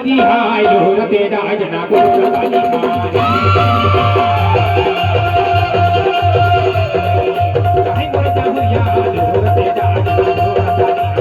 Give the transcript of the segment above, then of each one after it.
हाय लोर तेरा जना गोर काली हाय हाय मोर जाहुया लोर तेरा जना गोर काली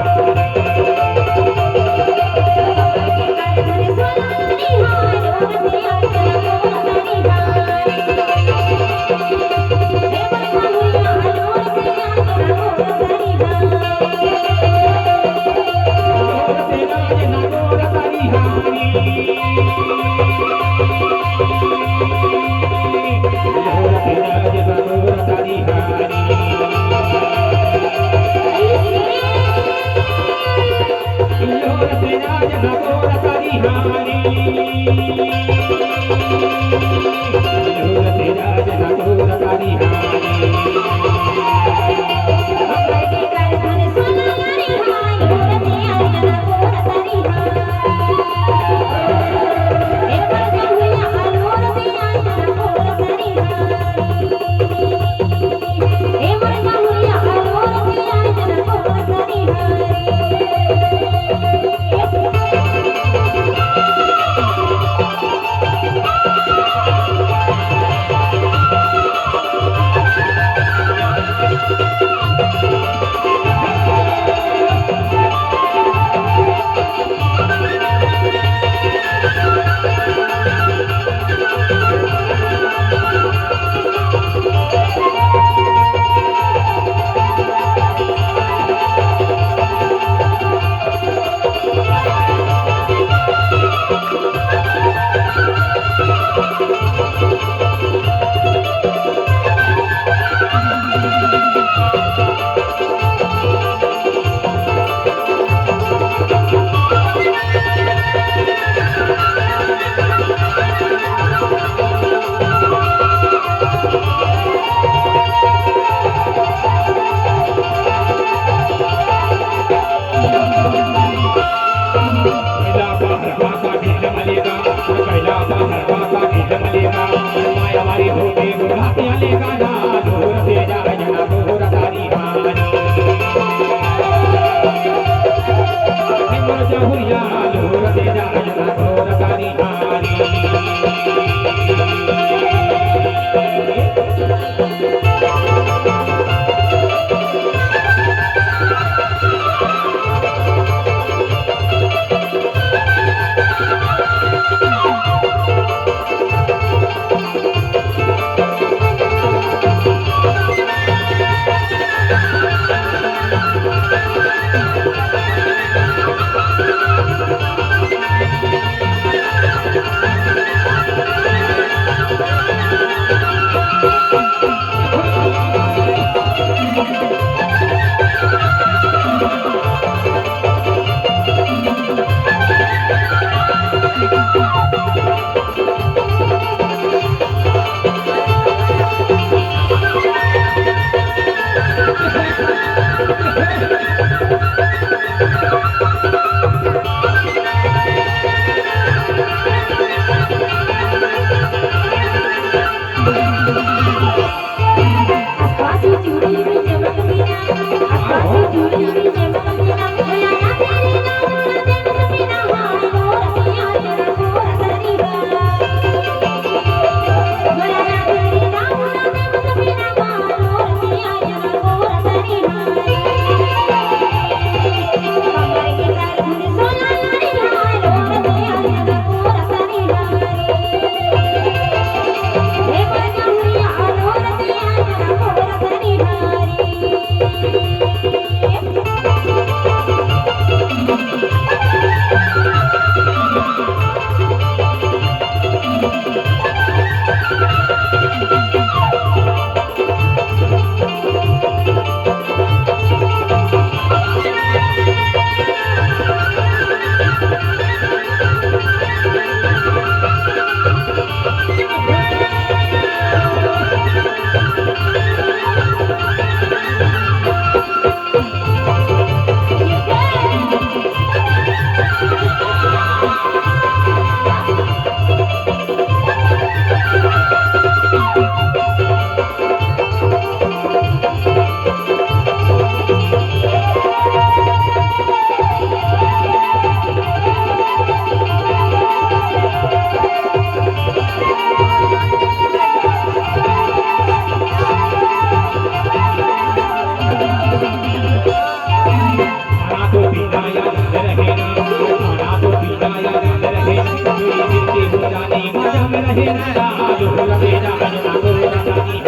माया रात रहे कोई बिरती हो जानी माया में रहे नैना जोर पे जान ना गोरा तानी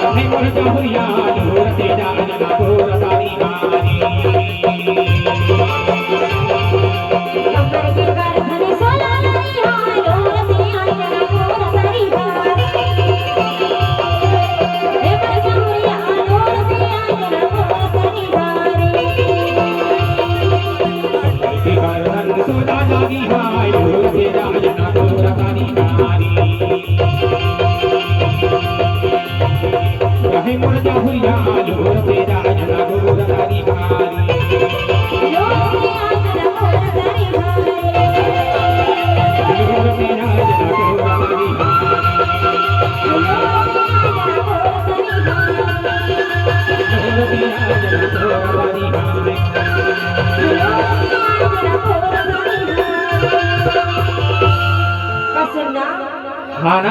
हारी मोर जहुरिया जोर पे जान ना गोरा तानी हारी सोदा जागी हाय जोर पे जान ना गोरा तानी हारी रहे मोर जहुरिया जोर पे जान ना गोरा तानी हारी हाँ ना